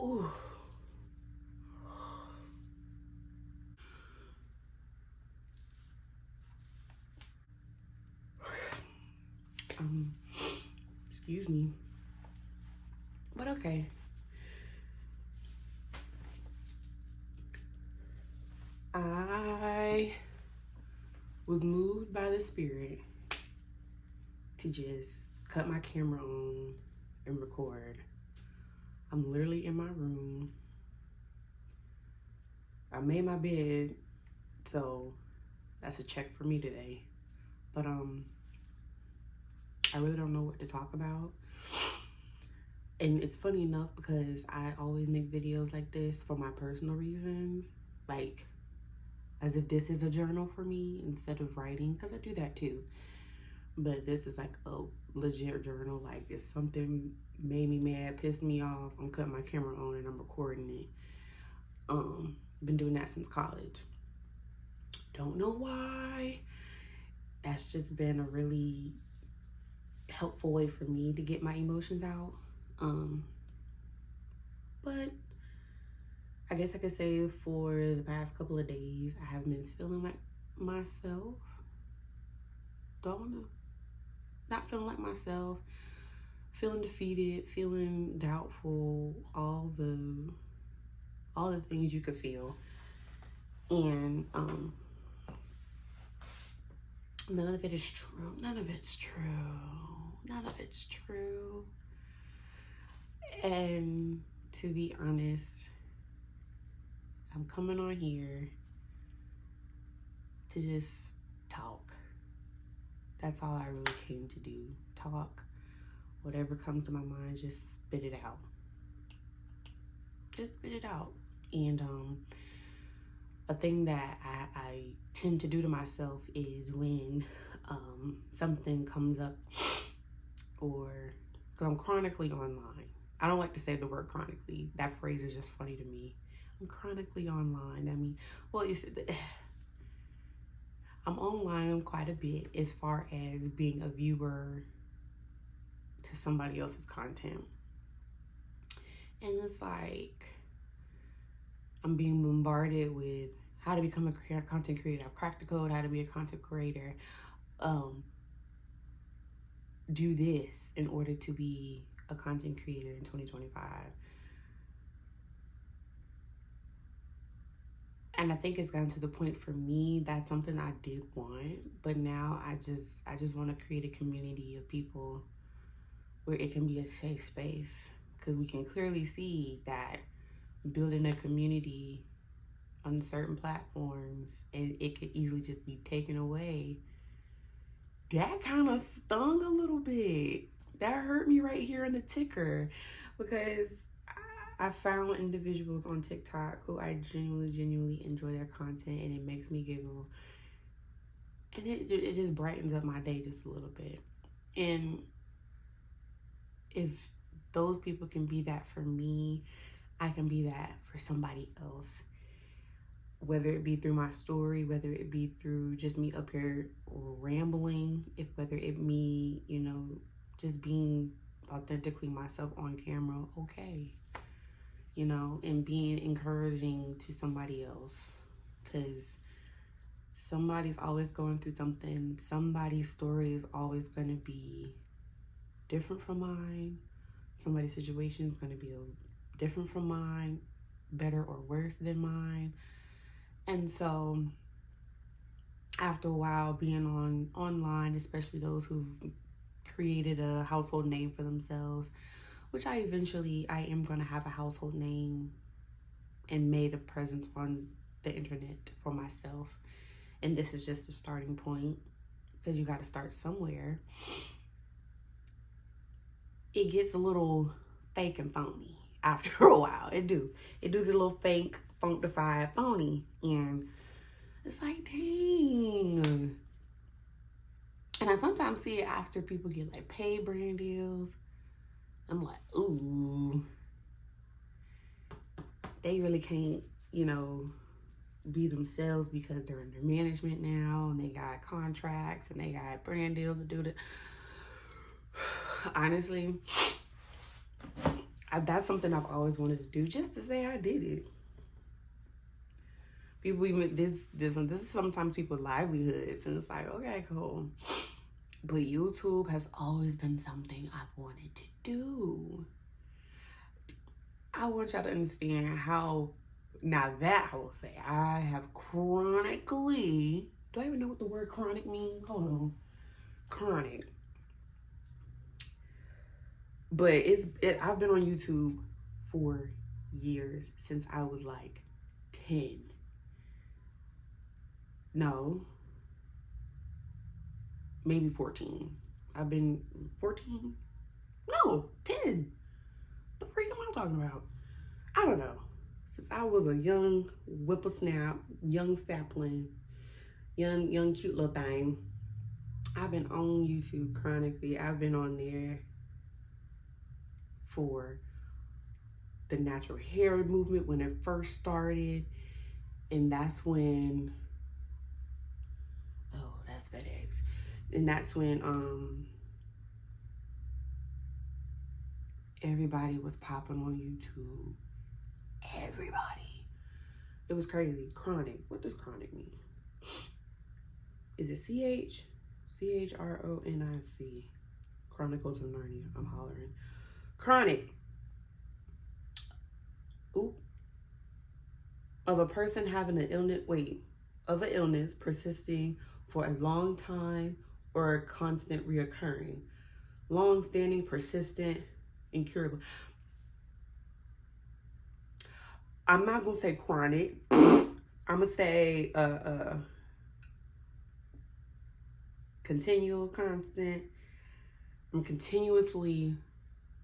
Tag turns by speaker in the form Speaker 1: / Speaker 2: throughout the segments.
Speaker 1: Ooh. Excuse me. But okay. I was moved by the spirit to just cut my camera on and record. I'm literally in my room. I made my bed, so that's a check for me today. But I really don't know what to talk about. And it's funny enough because I always make videos like this for my personal reasons, like as if this is a journal for me instead of writing, because I do that too. But this is like a legit journal. Like if something made me mad, pissed me off, I'm cutting my camera on and I'm recording it. Been doing that since college. Don't know why. That's just been a really helpful way for me to get my emotions out. But I guess I could say for the past couple of days, I have been feeling like myself. Not feeling like myself, feeling defeated, feeling doubtful, all the things you could feel. And none of it is true. None of it's true. And to be honest, I'm coming on here to just talk. That's all I really came to do. Talk. Whatever comes to my mind, just spit it out. Just spit it out. And a thing that I tend to do to myself is when something comes up, or because I'm chronically online. I don't like to say the word chronically. That phrase is just funny to me. I'm chronically online. I mean, well, I'm online quite a bit as far as being a viewer to somebody else's content. And it's like I'm being bombarded with how to become a content creator. I've cracked the code, how to be a content creator. Do this in order to be a content creator in 2025. And I think it's gotten to the point for me that's something I did want, but now I just want to create a community of people where it can be a safe space, because we can clearly see that building a community on certain platforms and it could easily just be taken away. That kind of stung a little bit. That hurt me right here in the ticker, because I found individuals on TikTok who I genuinely enjoy their content, and it makes me giggle. And it just brightens up my day just a little bit. And if those people can be that for me, I can be that for somebody else. Whether it be through my story, whether it be through just me up here rambling, whether it me, just being authentically myself on camera, okay. And being encouraging to somebody else, because somebody's always going through something. Somebody's story is always going to be different from mine. Somebody's situation is going to be different from mine, better or worse than mine. And so after a while being online, especially those who've created a household name for themselves, which I am going to have a household name and made a presence on the internet for myself. And this is just a starting point, because you got to start somewhere. It gets a little fake and phony after a while. It do get a little fake, funkified, phony. And it's like, dang. And I sometimes see it after people get like paid brand deals. I'm like, ooh, they really can't, be themselves, because they're under management now and they got contracts and they got brand deals to do that. Honestly, That's something I've always wanted to do, just to say I did it. People even this is sometimes people's livelihoods, and it's like, okay, cool. But YouTube has always been something I've wanted to do. I want y'all to understand how, now that I will say, I have chronically, do I even know what the word chronic means? Hold on. Chronic. But I've been on YouTube for years, since I was like 10. No, maybe 14. I've been 14? No, 10. The freak am I talking about? I don't know. Since I was a young whippersnap, young sapling, young cute little thing, I've been on YouTube chronically. I've been on there for the natural hair movement when it first started. And that's when, oh, that's FedEx. And that's when everybody was popping on YouTube. Everybody. It was crazy. Chronic. What does chronic mean? Is it CH? CHRONIC. Chronicles of Narnia. I'm hollering. Chronic. Oop. Of a person having an illness, of an illness persisting for a long time or constant reoccurring. Long-standing, persistent, incurable. I'm not gonna say chronic. I'm gonna say continual, constant.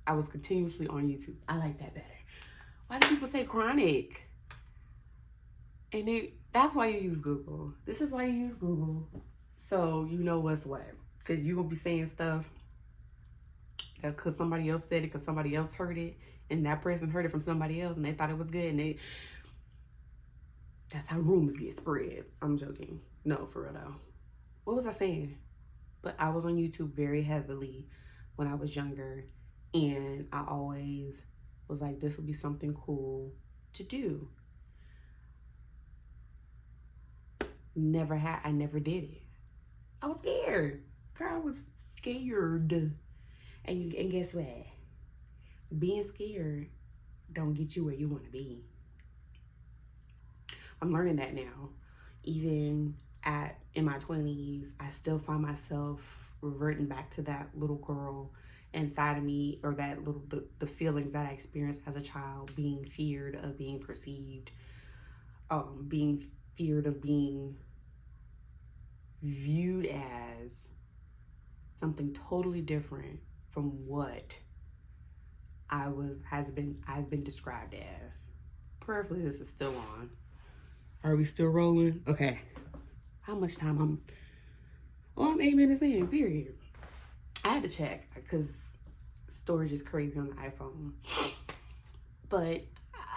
Speaker 1: I was continuously on YouTube. I like that better. Why do people say chronic? And that's why you use Google. This is why you use Google. So you know what's what. Because you're going to be saying stuff that because somebody else said it, because somebody else heard it, and that person heard it from somebody else, and they thought it was good, and that's how rumors get spread. I'm joking. No, for real though. What was I saying? But I was on YouTube very heavily when I was younger, and I always was like, this would be something cool to do. I never did it. I was scared. Girl, I was scared. And guess what? Being scared don't get you where you want to be. I'm learning that now. Even in my 20s, I still find myself reverting back to that little girl inside of me, or that the feelings that I experienced as a child, being feared of being perceived, being feared of being viewed as something totally different from what I've been described as. Prayerfully, this is still on. Are we still rolling? Okay. How much time I'm 8 minutes in, period. I had to check because storage is crazy on the iPhone. But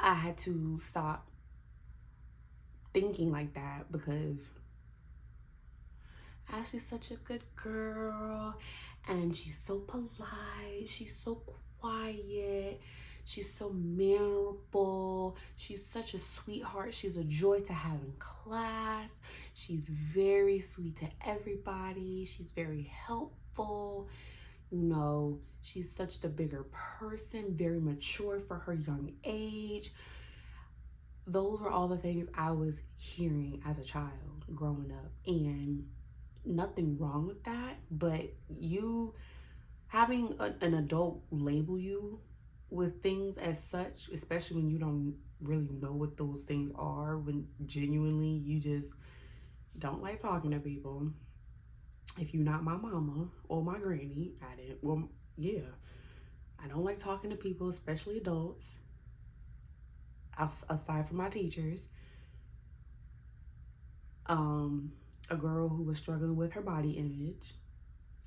Speaker 1: I had to stop thinking like that because Ashley's such a good girl, and she's so polite, she's so quiet, she's so mannerable, she's such a sweetheart, she's a joy to have in class, she's very sweet to everybody, she's very helpful, you know, she's such the bigger person, very mature for her young age. Those were all the things I was hearing as a child growing up, and nothing wrong with that, but you having an adult label you with things as such, especially when you don't really know what those things are, when genuinely you just don't like talking to people. If you're not my mama or my granny, I don't like talking to people, especially adults, aside from my teachers. A girl who was struggling with her body image.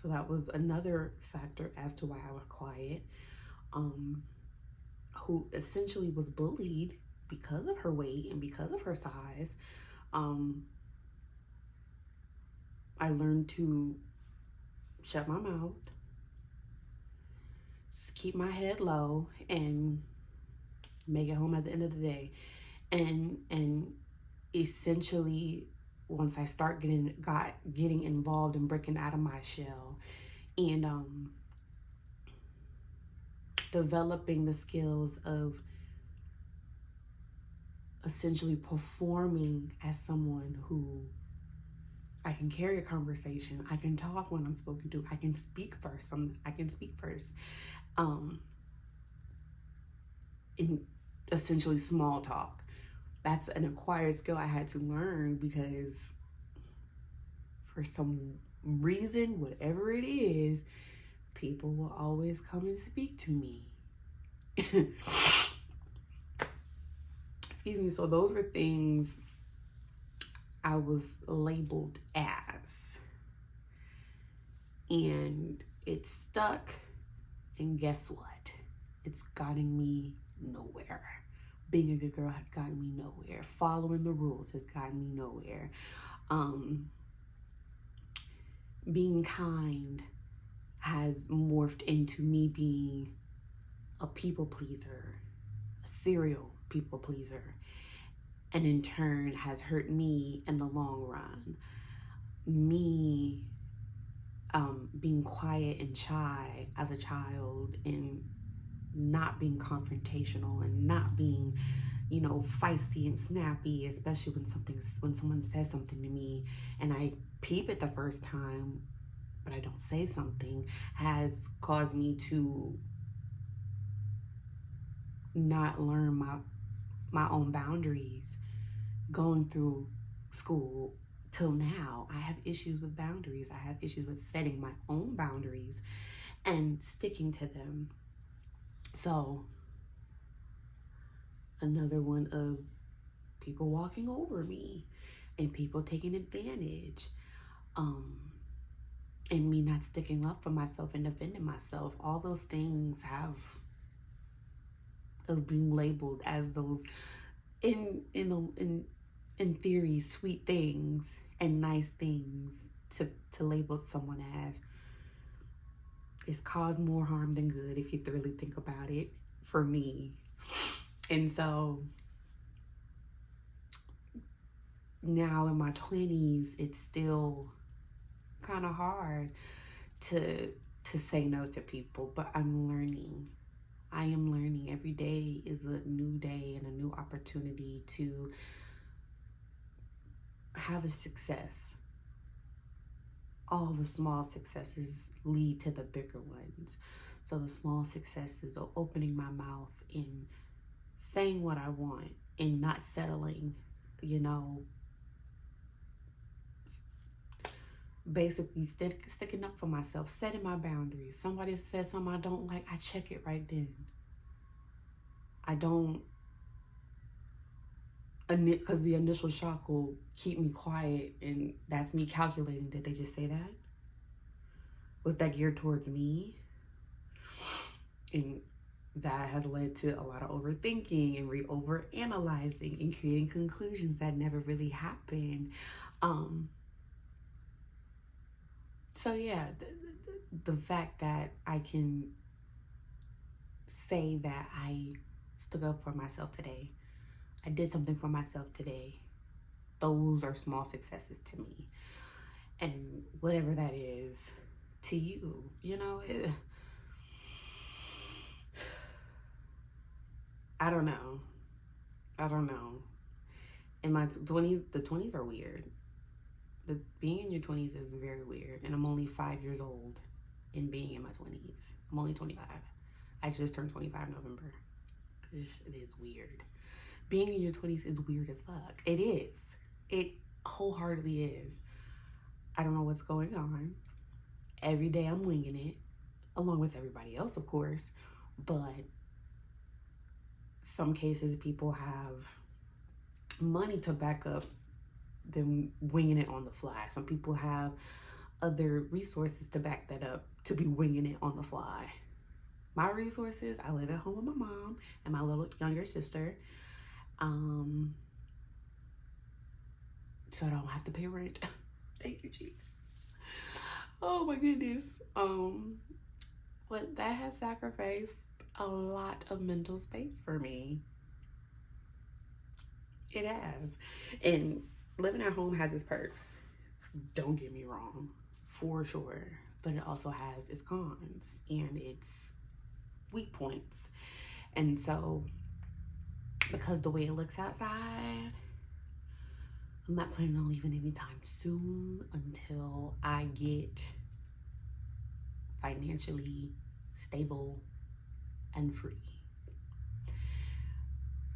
Speaker 1: So that was another factor as to why I was quiet. Who essentially was bullied because of her weight and because of her size. I learned to shut my mouth, keep my head low and make it home at the end of the day. And essentially, once I start getting involved and breaking out of my shell, and developing the skills of essentially performing as someone who I can carry a conversation, I can talk when I'm spoken to, I can speak first. I can speak first. In essentially small talk. That's an acquired skill I had to learn because for some reason, whatever it is, people will always come and speak to me. Excuse me. So those were things I was labeled as. And it stuck. And guess what? It's gotten me nowhere. Being a good girl has gotten me nowhere. Following the rules has gotten me nowhere. Being kind has morphed into me being a people pleaser, a serial people pleaser, and in turn has hurt me in the long run. Me being quiet and shy as a child and not being confrontational and not being, feisty and snappy, especially when someone says something to me and I peep it the first time, but I don't say something, has caused me to not learn my own boundaries. Going through school till now, I have issues with boundaries. I have issues with setting my own boundaries and sticking to them. So, another one of people walking over me and people taking advantage, and me not sticking up for myself and defending myself. All those things of being labeled as those in theory sweet things and nice things to label someone as. It's caused more harm than good if you really think about it, for me. And so now in my 20s, it's still kind of hard to say no to people, but I'm learning. I am learning. Every day is a new day and a new opportunity to have a success. All the small successes lead to the bigger ones. So the small successes are opening my mouth and saying what I want and not settling, basically sticking up for myself, setting my boundaries. Somebody says something I don't like, I check it right then. I don't, because the initial shock will keep me quiet, and that's me calculating, did they just say that? Was that geared towards me? And that has led to a lot of overthinking and overanalyzing and creating conclusions that never really happened. So yeah, the fact that I can say that I stood up for myself today, I did something for myself today, those are small successes to me. And whatever that is to you, I don't know. In my 20s, the 20s are weird. Being in your 20s is very weird. And I'm only 5 years old in being in my 20s. I'm only 25. I just turned 25 in November. It is weird. Being in your 20s is weird as fuck. It is. It wholeheartedly is. I don't know what's going on. Every day I'm winging it, along with everybody else, of course. But some cases people have money to back up them winging it on the fly. Some people have other resources to back that up, to be winging it on the fly. My resources, I live at home with my mom and my little younger sister. So I don't have to pay rent. Thank you, Chief. Oh my goodness. What But that has sacrificed a lot of mental space for me. It has. And living at home has its perks. Don't get me wrong, for sure. But it also has its cons and its weak points. And so, because the way it looks outside, I'm not planning on leaving anytime soon until I get financially stable and free.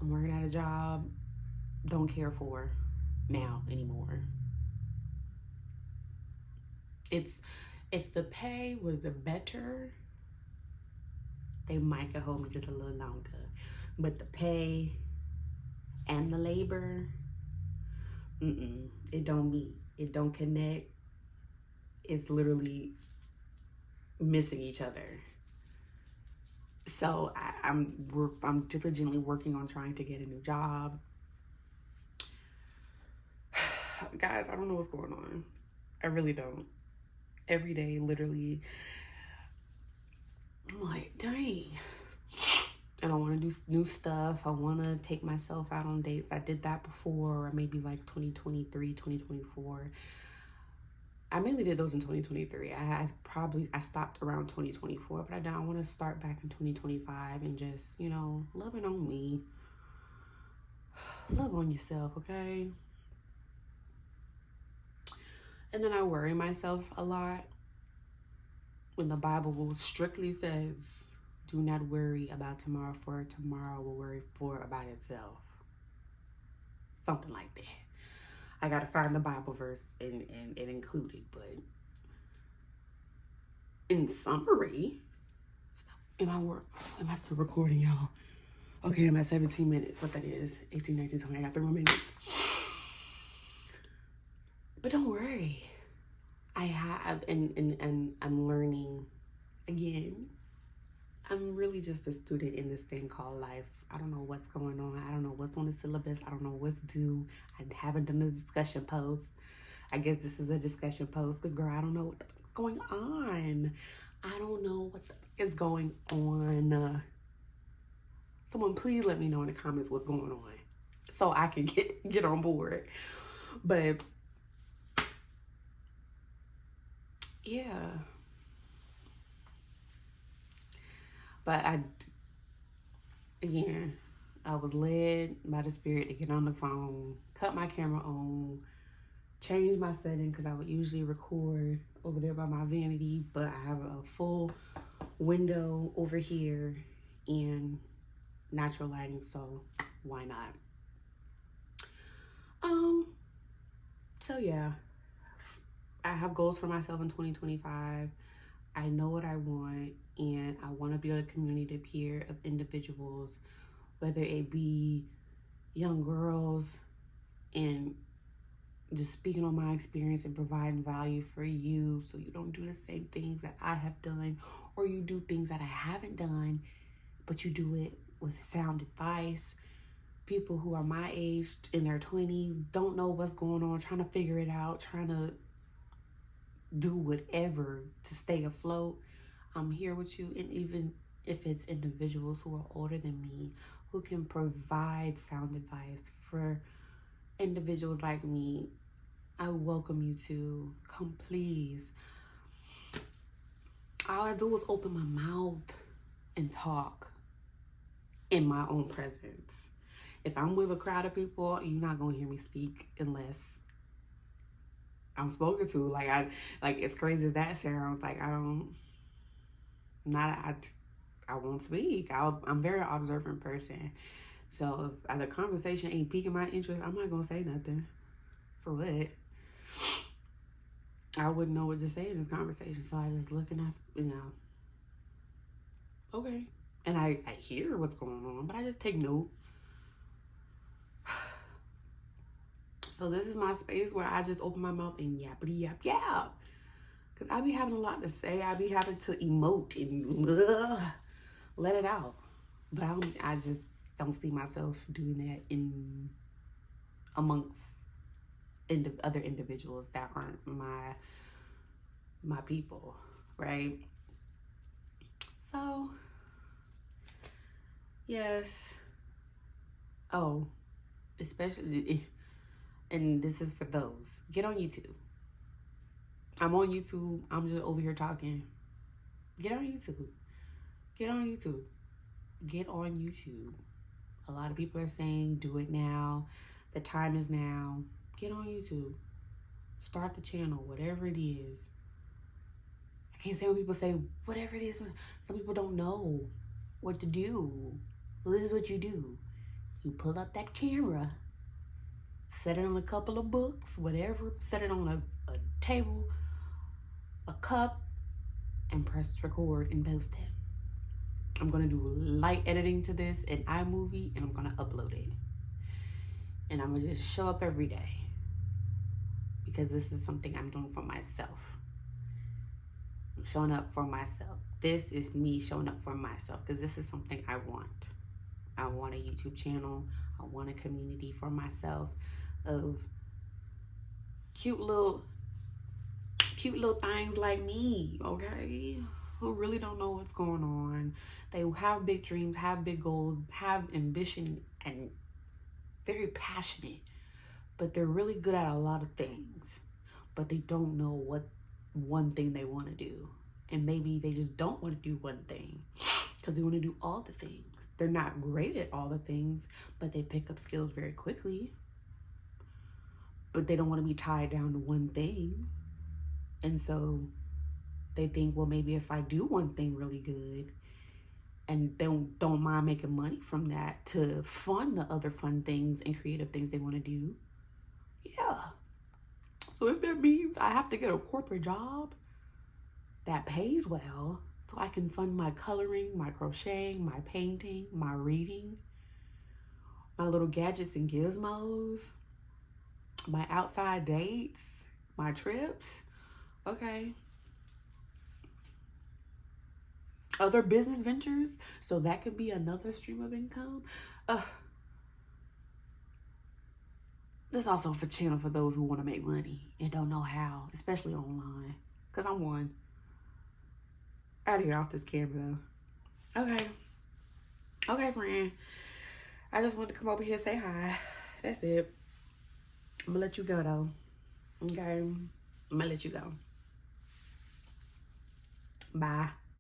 Speaker 1: I'm working at a job don't care for now anymore. It's, if the pay was better, they might could hold me just a little longer. But the pay and the labor, it don't meet. It don't connect. It's literally missing each other. So I'm diligently working on trying to get a new job. Guys, I don't know what's going on. I really don't. Every day, literally, I'm like, dang. And I want to do new stuff. I want to take myself out on dates. I did that before, or maybe like 2023, 2024. I mainly did those in 2023. I stopped around 2024, but I want to start back in 2025 and just, loving on me. Love on yourself, okay? And then I worry myself a lot when the Bible strictly says, do not worry about tomorrow, for tomorrow will worry for about itself. Something like that. I gotta find the Bible verse and include it, but in summary, am I still recording, y'all? Okay, I'm at 17 minutes. What that is, 18, 19, 20. I got 3 more minutes. But don't worry. I have, and I'm learning again. I'm really just a student in this thing called life. I don't know what's going on. I don't know what's on the syllabus. I don't know what's due. I haven't done a discussion post. I guess this is a discussion post because, girl, I don't know what's going on. I don't know what is going on. Someone please let me know in the comments what's going on so I can get on board. But yeah. But I was led by the Spirit to get on the phone, cut my camera on, change my setting because I would usually record over there by my vanity, but I have a full window over here and natural lighting, so why not? So yeah, I have goals for myself in 2025. I know what I want, and I want to build a community of peer of individuals, whether it be young girls, and just speaking on my experience and providing value for you so you don't do the same things that I have done, or you do things that I haven't done, but you do it with sound advice. People who are my age, in their 20s, don't know what's going on, trying to figure it out, trying to do whatever to stay afloat. I'm here with you. And even if it's individuals who are older than me who can provide sound advice for individuals like me, I welcome you to come, please. All I do is open my mouth and talk in my own presence. If I'm with a crowd of people, you're not gonna hear me speak unless I'm spoken to. Like as crazy as that sounds, like I won't speak. I'm a very observant person. So if the conversation ain't piquing my interest, I'm not gonna say nothing. For what? I wouldn't know what to say in this conversation, so I just look and okay. And I hear what's going on, but I just take note. So this is my space where I just open my mouth and yappity yap yap. Because I be having a lot to say. I be having to emote and let it out. But I just don't see myself doing that amongst other individuals that aren't my people, right? So, yes. Oh, especially, and this is for those. Get on YouTube. I'm on YouTube. I'm just over here talking. Get on YouTube. Get on YouTube. Get on YouTube. A lot of people are saying, do it now. The time is now. Get on YouTube. Start the channel, whatever it is. I can't say when people say, whatever it is. Some people don't know what to do. Well, this is what you do. You pull up that camera, set it on a couple of books, whatever, set it on a table, a cup, and press record and post it. I'm gonna do light editing to this in iMovie, and I'm gonna upload it. And I'm gonna just show up every day because this is something I'm doing for myself. I'm showing up for myself. This is me showing up for myself because this is something I want. I want a YouTube channel. I want a community for myself of cute little things like me, okay? Who really don't know what's going on. They have big dreams, have big goals, have ambition, and very passionate, but they're really good at a lot of things, but they don't know what one thing they want to do. And maybe they just don't want to do one thing because they want to do all the things. They're not great at all the things, but they pick up skills very quickly. But they don't want to be tied down to one thing. And so they think, well, maybe if I do one thing really good and they don't mind making money from that to fund the other fun things and creative things they want to do, yeah. So if that means I have to get a corporate job that pays well so I can fund my coloring, my crocheting, my painting, my reading, my little gadgets and gizmos, my outside dates, my trips, okay. Other business ventures, so that could be another stream of income. This is also for channel for those who want to make money and don't know how, especially online, because I'm one. I gotta get off this camera though. Okay, friend. I just wanted to come over here and say hi. That's it. I'm gonna let you go though. Okay? I'm gonna let you go. Bye.